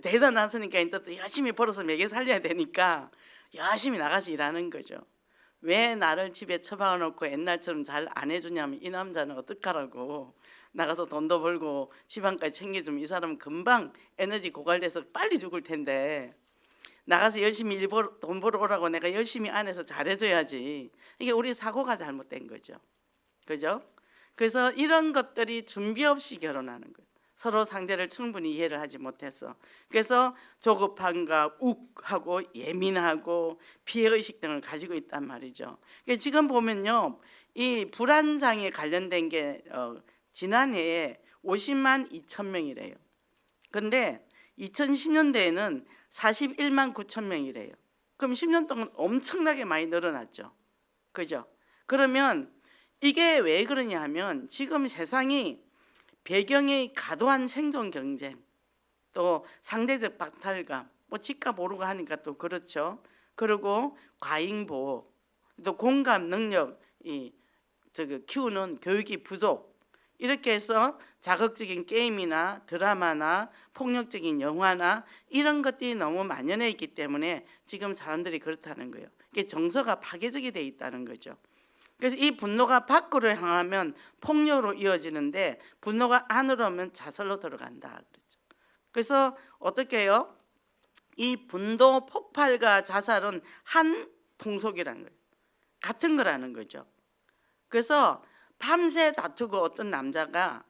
대단하시니까 또 열심히 벌어서 매개 살려야 되니까 열심히 나가서 일하는 거죠. 왜 나를 집에 처박아 놓고 옛날처럼 잘 안 해주냐면, 이 남자는 어떡하라고 나가서 돈도 벌고 집안까지 챙겨주면 이 사람은 금방 에너지 고갈돼서 빨리 죽을 텐데 나가서 열심히 돈 벌어 오라고 내가 열심히 안에서 잘해줘야지. 이게 우리 사고가 잘못된 거죠. 그죠? 그래서 이런 것들이 준비 없이 결혼하는 거예요. 서로 상대를 충분히 이해를 하지 못해서. 그래서 조급함과 욱하고 예민하고 피해의식 등을 가지고 있단 말이죠. 그러니까 지금 보면요, 이 불안장애 관련된 게 지난해에 50만 2천 명이래요. 근데 2010년대에는 41만 9천 명이래요. 그럼 10년 동안 엄청나게 많이 늘어났죠. 그죠? 그러면 이게 왜 그러냐 하면 지금 세상이 배경의 과도한 생존 경쟁, 또 상대적 박탈감, 뭐 집값 오르고 하니까 또 그렇죠. 그리고 과잉 보호, 또 공감 능력 키우는 교육이 부족, 이렇게 해서 자극적인 게임이나 드라마나 폭력적인 영화나 이런 것들이 너무 만연해 있기 때문에 지금 사람들이 그렇다는 거예요. 이게 정서가 파괴적이 돼 있다는 거죠. 그래서 이 분노가 밖으로 향하면 폭력으로 이어지는데 분노가 안으로 오면 자살로 들어간다 그랬죠. 그래서 어떻게 해요? 이 분노 폭발과 자살은 한 통속이라는 거예요. 같은 거라는 거죠. 그래서 밤새 다투고 어떤 남자가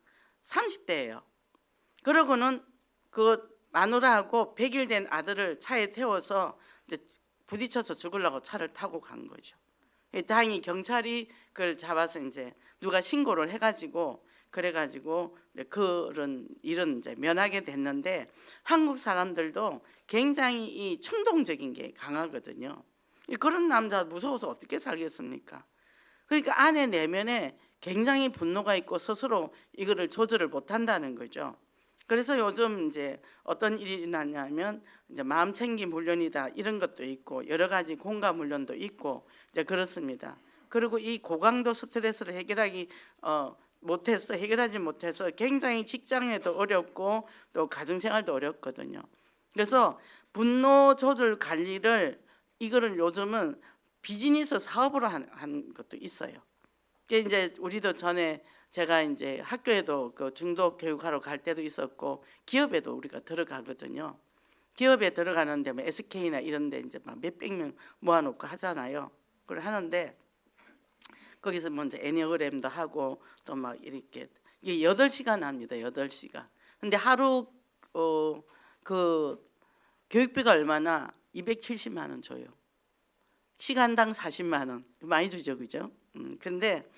30대예요. 그러고는 그 마누라하고 100일 된 아들을 차에 태워서 이제 부딪혀서 죽으려고 차를 타고 간 거죠. 다행히 경찰이 그걸 잡아서 이제 누가 신고를 해가지고 그래가지고 그런 일은 이제 면하게 됐는데, 한국 사람들도 굉장히 이 충동적인 게 강하거든요. 그런 남자 무서워서 어떻게 살겠습니까? 그러니까 안에 내면에 굉장히 분노가 있고 스스로 이거를 조절을 못한다는 거죠. 그래서 요즘 이제 어떤 일이 일어나냐면 이제 마음챙김 훈련이다 이런 것도 있고 여러 가지 공감 훈련도 있고 이제 그렇습니다. 그리고 이 고강도 스트레스를 해결하지 못해서 굉장히 직장에도 어렵고 또 가정생활도 어렵거든요. 그래서 분노 조절 관리를 이거를 요즘은 비즈니스 사업으로 한 것도 있어요. 이제 우리도 전에 제가 이제 학교에도 그 중도 교육하러 갈 때도 있었고 기업에도 우리가 들어가거든요. 기업에 들어가는데 뭐 SK나 이런 데 이제 막 몇백 명 모아놓고 하잖아요. 그걸 하는데 거기서 먼저 애니어그램도 하고 또 막 이렇게 이게 8시간 합니다. 8시간. 근데 하루 그 교육비가 얼마나 270만 원 줘요. 시간당 40만 원. 많이 주죠. 그죠? 근데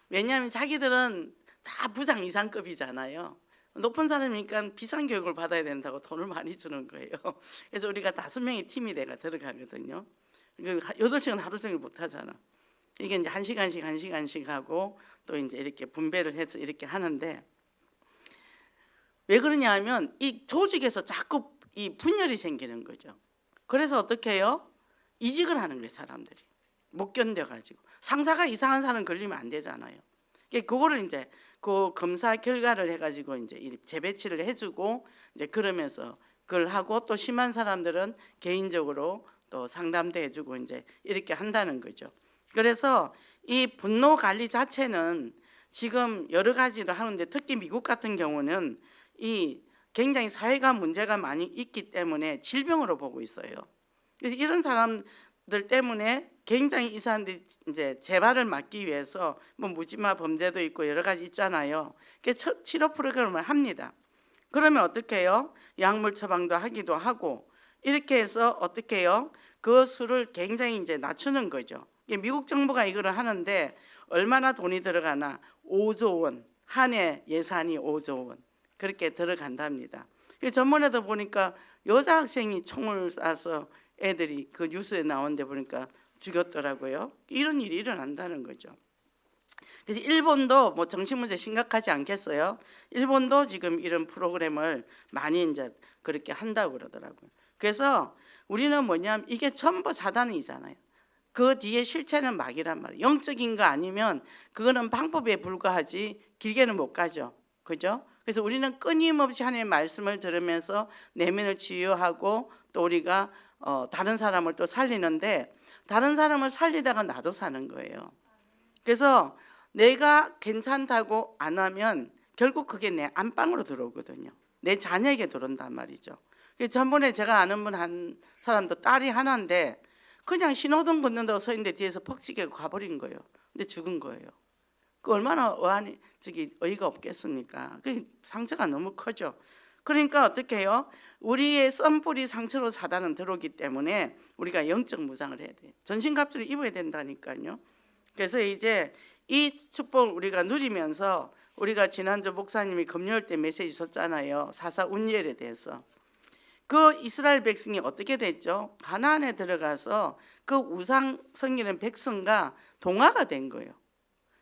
왜냐하면 자기들은 다 부장 이상급이잖아요. 높은 사람이니까 비싼 교육을 받아야 된다고 돈을 많이 주는 거예요. 그래서 우리가 5명의 팀이 내가 들어가거든요. 8시간 하루 종일 못 하잖아. 이게 이제 1시간씩 하고 또 이제 이렇게 분배를 해서 이렇게 하는데, 왜 그러냐 하면 이 조직에서 자꾸 이 분열이 생기는 거죠. 그래서 어떻게 해요? 이직을 하는 거예요. 사람들이 못 견뎌가지고. 상사가 이상한 사람 걸리면 안 되잖아요. 그거를 이제 그 검사 결과를 해가지고 이제 재배치를 해주고 이제 그러면서 그걸 하고, 또 심한 사람들은 개인적으로 또 상담도 해주고 이제 이렇게 한다는 거죠. 그래서 이 분노 관리 자체는 지금 여러 가지를 하는데, 특히 미국 같은 경우는 이 굉장히 사회가 문제가 많이 있기 때문에 질병으로 보고 있어요. 그래서 이런 사람들 때문에 굉장히 이 사람들이 이제 재발을 막기 위해서 뭐 무지마 범죄도 있고 여러 가지 있잖아요. 그래서 치료 프로그램을 합니다. 그러면 어떻게 해요? 약물 처방도 하기도 하고 이렇게 해서 어떻게 해요? 그 수를 굉장히 이제 낮추는 거죠. 미국 정부가 이거를 하는데 얼마나 돈이 들어가나? 5조 원, 한 해 예산이 5조 원 그렇게 들어간답니다. 전번에도 보니까 여자 학생이 총을 쏴서 애들이 그 뉴스에 나오는데 보니까 죽였더라고요. 이런 일이 일어난다는 거죠. 그래서 일본도 뭐 정신문제 심각하지 않겠어요? 일본도 지금 이런 프로그램을 많이 이제 그렇게 한다고 그러더라고요. 그래서 우리는 뭐냐면 이게 전부 사단이잖아요. 그 뒤에 실체는 막이란 말이에요. 영적인 거 아니면 그거는 방법에 불과하지 길게는 못 가죠. 그죠? 그래서 우리는 끊임없이 하나님의 말씀을 들으면서 내면을 치유하고 또 우리가 다른 사람을 또 살리는데, 다른 사람을 살리다가 나도 사는 거예요. 그래서 내가 괜찮다고 안 하면 결국 그게 내 안방으로 들어오거든요. 내 자녀에게 들어온단 말이죠. 전번에 제가 아는 분 한 사람도 딸이 하나인데 그냥 신호등 걷는다고 서 있는데 뒤에서 퍽치게 가버린 거예요. 근데 죽은 거예요. 그 얼마나 어이가 없겠습니까? 그 상처가 너무 커져. 그러니까 어떻게 해요? 우리의 썸뿌리 상처로 사단은 들어오기 때문에 우리가 영적 무장을 해야 돼요. 전신갑주를 입어야 된다니까요. 그래서 이제 이 축복을 우리가 누리면서, 우리가 지난주 목사님이 금요일 때 메시지 줬잖아요. 사사운열에 대해서. 그 이스라엘 백성이 어떻게 됐죠? 가나안에 들어가서 그 우상 섬기는 백성과 동화가 된 거예요.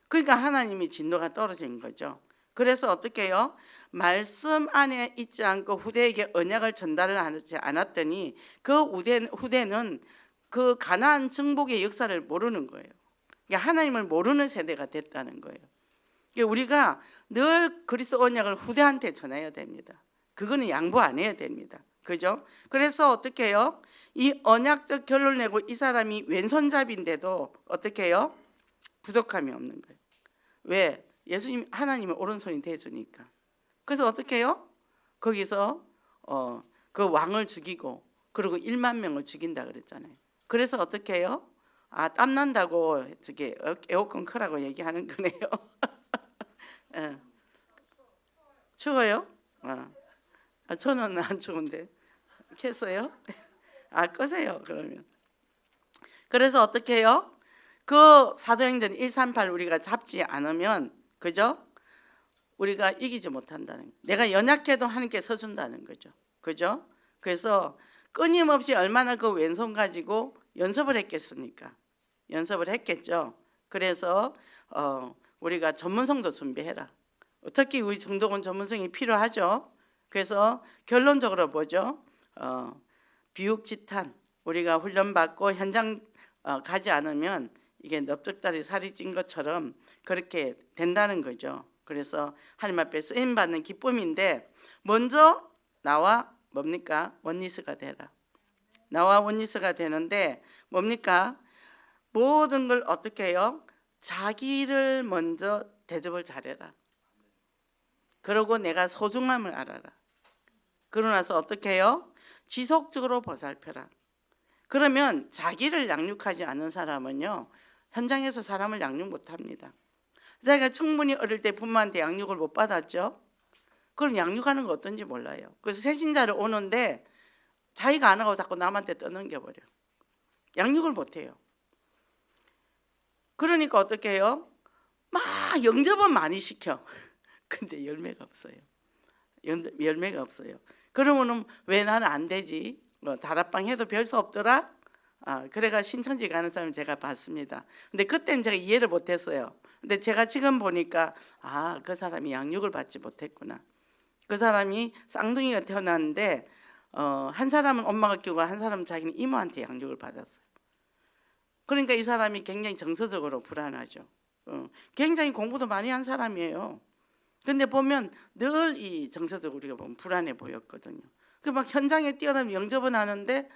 그러니까 하나님이 진노가 떨어진 거죠. 그래서 어떻게 해요? 말씀 안에 있지 않고 후대에게 언약을 전달을 하지 않았더니 그 후대는 그 가나안 정복의 역사를 모르는 거예요. 그러니까 하나님을 모르는 세대가 됐다는 거예요. 그러니까 우리가 늘 그리스도 언약을 후대한테 전해야 됩니다. 그거는 양보 안 해야 됩니다. 그죠? 그래서 어떻게 해요? 이 언약적 결론을 내고 이 사람이 왼손잡이인데도 어떻게 해요? 부족함이 없는 거예요. 왜? 예수님 하나님의 오른손이 돼주니까. 그래서 어떻게 해요? 거기서 그 왕을 죽이고 그리고 1만 명을 죽인다 그랬잖아요. 그래서 어떻게 해요? 땀 난다고 저게 에어컨 크라고 얘기하는 거네요. 예. 추워요? 저는 안 추운데 켰어요? 끄세요 그러면. 그래서 어떻게 해요? 그 사도행전 138 우리가 잡지 않으면 그죠? 우리가 이기지 못한다는 거예요. 내가 연약해도 하나님께 서준다는 거죠. 그죠? 그래서 끊임없이 얼마나 그 왼손 가지고 연습을 했겠습니까? 연습을 했겠죠. 그래서 우리가 전문성도 준비해라. 특히 우리 중독은 전문성이 필요하죠. 그래서 결론적으로 뭐죠? 비육지탄 우리가 훈련받고 현장 가지 않으면 이게 넙죽다리 살이 찐 것처럼 그렇게 된다는 거죠. 그래서 하나님 앞에 쓰임 받는 기쁨인데 먼저 나와 뭡니까? 원리스가 되라. 나와 원리스가 되는데 뭡니까? 모든 걸 어떻게 해요? 자기를 먼저 대접을 잘해라. 그러고 내가 소중함을 알아라. 그러고 나서 어떻게 해요? 지속적으로 보살펴라. 그러면 자기를 양육하지 않은 사람은요 현장에서 사람을 양육 못합니다. 자기가 충분히 어릴 때 부모한테 양육을 못 받았죠. 그럼 양육하는 거 어떤지 몰라요. 그래서 새신자를 오는데 자기가 안 하고 자꾸 남한테 떠넘겨버려. 양육을 못해요. 그러니까 어떻게 해요? 막 영접은 많이 시켜. 근데 열매가 없어요. 열매가 없어요. 그러면은 왜 나는 안 되지? 다락방 해도 별 수 없더라? 그래가 신천지 가는 사람을 제가 봤습니다. 근데 그때는 제가 이해를 못했어요. 근데 제가 지금 보니까 그 사람이 양육을 받지 못했구나. 그 사람이 쌍둥이가 태어났는데 한 사람은 엄마가 키우고 한 사람은 자기는 이모한테 양육을 받았어요. 그러니까 이 사람이 굉장히 정서적으로 불안하죠. 굉장히 공부도 많이 한 사람이에요. 근데 보면 늘 이 정서적으로 우리가 보면 불안해 보였거든요. 그 막 현장에 뛰어다니면 영접은 하는데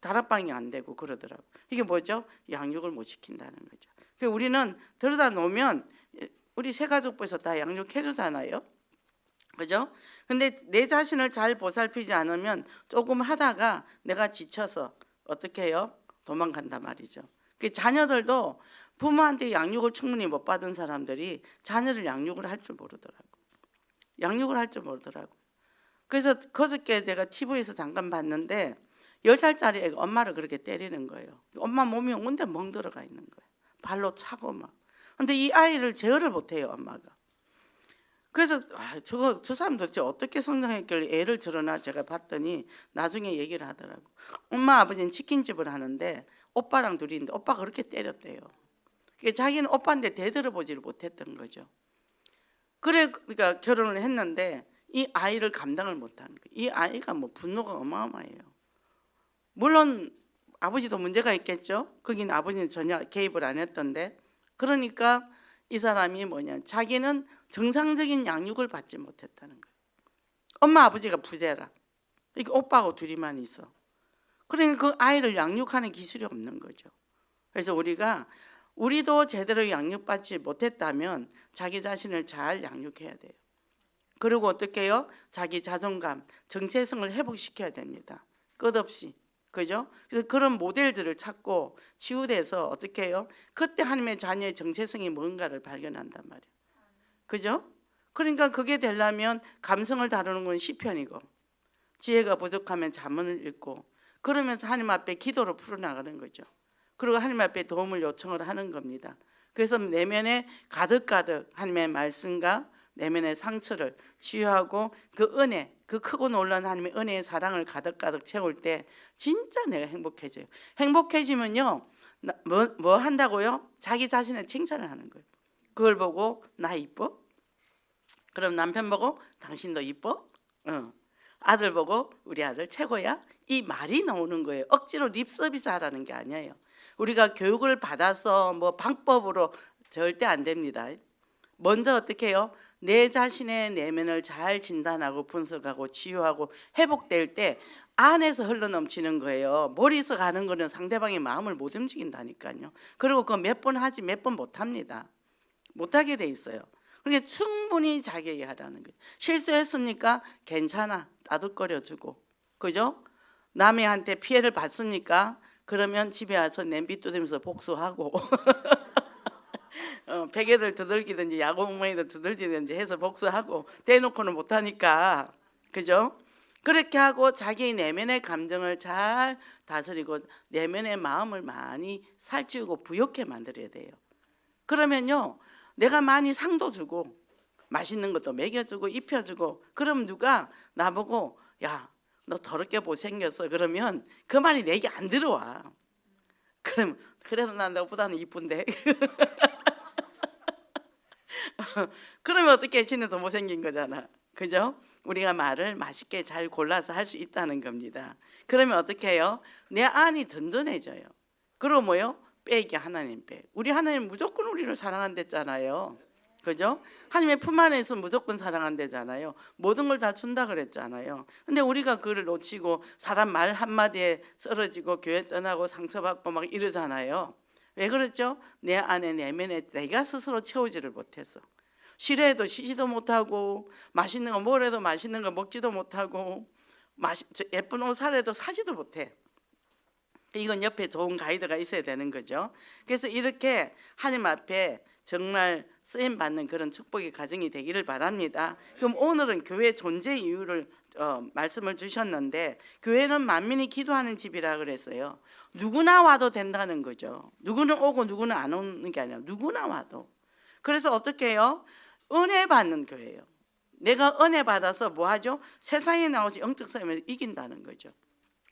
다락방이 안 되고 그러더라고. 이게 뭐죠? 양육을 못 시킨다는 거죠. 그러니까 우리는 들여다 놓으면 우리 세 가족부에서 다 양육해 주잖아요. 그죠? 근데 내 자신을 잘 보살피지 않으면 조금 하다가 내가 지쳐서 어떻게 해요? 도망간단 말이죠. 그 자녀들도 부모한테 양육을 충분히 못 받은 사람들이 자녀를 양육을 할 줄 모르더라고. 양육을 할 줄 모르더라고. 그래서 그저께 내가 TV에서 잠깐 봤는데 10살짜리 애가 엄마를 그렇게 때리는 거예요. 엄마 몸이 온데 멍 들어가 있는 거예요. 발로 차고 막. 근데 이 아이를 제어를 못해요, 엄마가. 그래서 저 사람 도대체 어떻게 성장했길래 애를 저러나 제가 봤더니 나중에 얘기를 하더라고. 엄마 아버지는 치킨집을 하는데 오빠랑 둘이 있는데 오빠가 그렇게 때렸대요. 그러니까 자기는 오빠한테 대들어보지를 못했던 거죠. 그러니까 결혼을 했는데 이 아이를 감당을 못하는 거예요. 이 아이가 뭐 분노가 어마어마해요. 물론 아버지도 문제가 있겠죠. 거기는 아버지는 전혀 개입을 안 했던데. 그러니까 이 사람이 뭐냐, 자기는 정상적인 양육을 받지 못했다는 거예요. 엄마 아버지가 부재라. 이게 오빠하고 둘이만 있어. 그러니까 그 아이를 양육하는 기술이 없는 거죠. 그래서 우리도 제대로 양육받지 못했다면 자기 자신을 잘 양육해야 돼요. 그리고 어떻게 해요? 자기 자존감, 정체성을 회복시켜야 됩니다. 끝없이. 그죠? 그래서 그런 모델들을 찾고 치유돼서 어떻게 해요? 그때 하나님의 자녀의 정체성이 뭔가를 발견한단 말이에요. 그죠? 그러니까 그게 되려면 감성을 다루는 건 시편이고 지혜가 부족하면 잠언을 읽고 그러면서 하나님 앞에 기도로 풀어나가는 거죠. 그리고 하나님 앞에 도움을 요청을 하는 겁니다. 그래서 내면에 가득가득 하나님의 말씀과 내면의 상처를 치유하고 그 은혜, 그 크고 놀라운 하나님의 은혜의 사랑을 가득가득 채울 때 진짜 내가 행복해져요. 행복해지면요 뭐 한다고요? 자기 자신을 칭찬을 하는 거예요. 그걸 보고 나 이뻐? 그럼 남편 보고 당신도 이뻐? 아들 보고 우리 아들 최고야? 이 말이 나오는 거예요. 억지로 립 서비스 하라는 게 아니에요. 우리가 교육을 받아서 뭐 방법으로 절대 안 됩니다. 먼저 어떻게 해요? 내 자신의 내면을 잘 진단하고 분석하고 치유하고 회복될 때 안에서 흘러넘치는 거예요. 머리에서 가는 거는 상대방의 마음을 못 움직인다니까요. 그리고 그거 몇 번 하지 몇 번 못 합니다. 못 하게 돼 있어요. 그러니까 충분히 자격이 하라는 거예요. 실수했습니까? 괜찮아. 따뜻거려 주고. 그죠? 남한테 피해를 봤습니까? 그러면 집에 와서 냄비 두드리면서 복수하고 베개를 두들기든지 야구멍이를 두들기든지 해서 복수하고 대놓고는 못하니까. 그죠? 그렇게 하고 자기 내면의 감정을 잘 다스리고 내면의 마음을 많이 살찌우고 부욕해 만들어야 돼요. 그러면요, 내가 많이 상도 주고 맛있는 것도 먹여주고 입혀주고, 그럼 누가 나보고 야, 너 더럽게 못생겼어 그러면 그 말이 내게 안 들어와. 그럼 그래도 난 너보다는 이쁜데 그러면 어떻게 지는 더 못생긴 거잖아. 그죠? 우리가 말을 맛있게 잘 골라서 할 수 있다는 겁니다. 그러면 어떻게 해요? 내 안이 든든해져요. 그리고 뭐요? 빼기 하나님 빼. 우리 하나님 무조건 우리를 사랑한댔잖아요. 그죠? 하나님의 품 안에 있으면 무조건 사랑한대잖아요. 모든 걸 다 준다 그랬잖아요. 근데 우리가 그걸 놓치고 사람 말 한마디에 쓰러지고 교회 떠나고 상처받고 막 이러잖아요. 왜 그렇죠? 내 안에 내면에 내가 스스로 채우지를 못해서. 싫어해도 쉬지도 못하고, 맛있는 거 뭐래도 맛있는 거 먹지도 못하고, 예쁜 옷 사래도 사지도 못해. 이건 옆에 좋은 가이드가 있어야 되는 거죠. 그래서 이렇게 하나님 앞에 정말 쓰임 받는 그런 축복의 가정이 되기를 바랍니다. 그럼 오늘은 교회 존재 이유를 말씀을 주셨는데, 교회는 만민이 기도하는 집이라 그랬어요. 누구나 와도 된다는 거죠. 누구는 오고 누구는 안 오는 게 아니라 누구나 와도. 그래서 어떻게 해요? 은혜 받는 교회예요. 내가 은혜 받아서 뭐 하죠? 세상에 나오지 영적 싸움에서 이긴다는 거죠.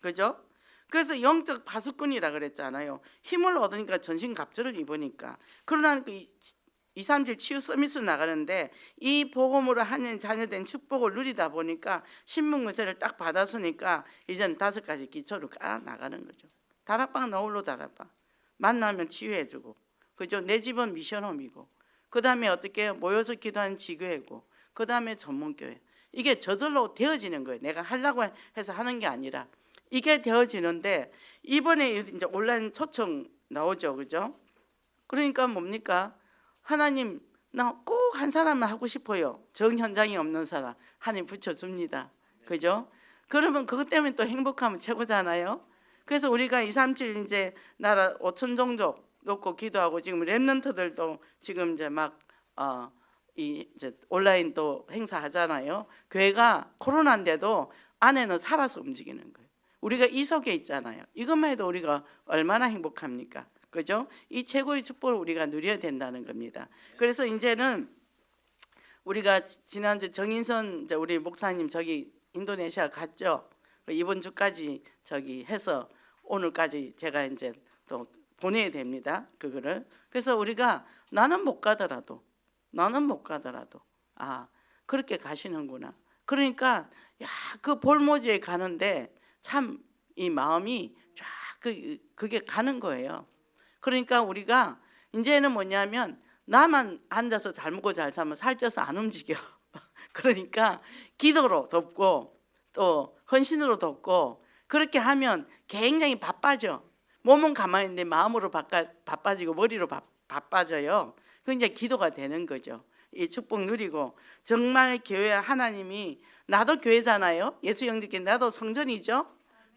그죠? 그래서 영적 파수꾼이라 그랬잖아요. 힘을 얻으니까 전신갑주를 입으니까. 그러나 그 2, 3주 치유 서밋을 나가는데 이 복음으로 하는 자녀된 축복을 누리다 보니까 신문근세를 딱 받았으니까 이제는 5가지 기초를 깔아 나가는 거죠. 다락방 너울로 다락방. 만나면 치유해주고. 그죠? 내 집은 미션홈이고. 그 다음에 어떻게 모여서 기도하는 지교회고, 그 다음에 전문교회. 이게 저절로 되어지는 거예요. 내가 하려고 해서 하는 게 아니라 이게 되어지는데, 이번에 이제 온라인 초청 나오죠, 그죠? 그러니까 뭡니까? 하나님, 나 꼭 한 사람을 하고 싶어요. 정현장이 없는 사람 하나님 붙여줍니다, 그죠? 그러면 그것 때문에 또 행복하면 최고잖아요. 그래서 우리가 2, 3, 7 이제 나라 5천 종족 놓고 기도하고, 지금 렘넌트들도 지금 이제 막 이제 온라인 또 행사하잖아요. 교회가 코로나인데도 안에는 살아서 움직이는 거예요. 우리가 이 속에 있잖아요. 이것만 해도 우리가 얼마나 행복합니까? 그죠? 이 최고의 축복을 우리가 누려야 된다는 겁니다. 그래서 이제는 우리가 지난주 정인선 우리 목사님 저기 인도네시아 갔죠. 이번 주까지 저기 해서 오늘까지 제가 이제 또 보내야 됩니다. 그거를. 그래서 우리가 나는 못 가더라도 아, 그렇게 가시는구나. 그러니까 야, 그 볼모지에 가는데 참 이 마음이 쫙 그게 가는 거예요. 그러니까 우리가 이제는 뭐냐면 나만 앉아서 잘 먹고 잘 살면 살쪄서 안 움직여. 그러니까 기도로 돕고 또 헌신으로 돕고, 그렇게 하면 굉장히 바빠져. 몸은 가만히 있는데 마음으로 바빠지고 머리로 바빠져요. 그 이제 기도가 되는 거죠. 이 축복 누리고, 정말 교회 하나님이, 나도 교회잖아요. 예수 영접교 나도 성전이죠.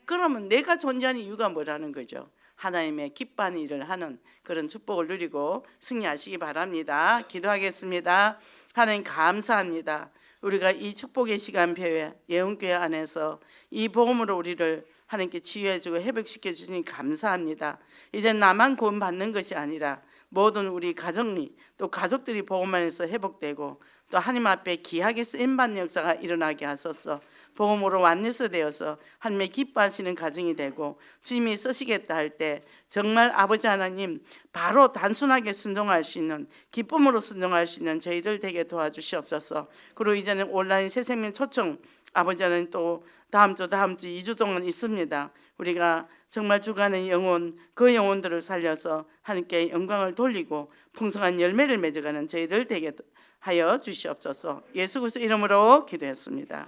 그러면 내가 존재하는 이유가 뭐라는 거죠. 하나님의 기뻐하는 일을 하는 그런 축복을 누리고 승리하시기 바랍니다. 기도하겠습니다. 하나님 감사합니다. 우리가 이 축복의 시간표에 예언교회 안에서 이 복음으로 우리를 하나님께 치유해주고 회복시켜 주시니 감사합니다. 이제 나만 구원받는 것이 아니라 모든 우리 가정이 또 가족들이 복음 안에서 회복되고 또 하나님 앞에 귀하게 쓰임받는 역사가 일어나게 하소서. 복음으로 완료서 되어서 하나님의 기뻐하시는 가정이 되고, 주님이 쓰시겠다 할 때 정말 아버지 하나님 바로 단순하게 순종할 수 있는, 기쁨으로 순종할 수 있는 저희들 되게 도와주시옵소서. 그리고 이제는 온라인 새생명 초청 아버지 하나님 또 다음 주 2주 동안 있습니다. 우리가 정말 주간의 영혼, 그 영혼들을 살려서 하나님께 영광을 돌리고 풍성한 열매를 맺어가는 저희들 되게 하여 주시옵소서. 예수 그리스도 이름으로 기도했습니다.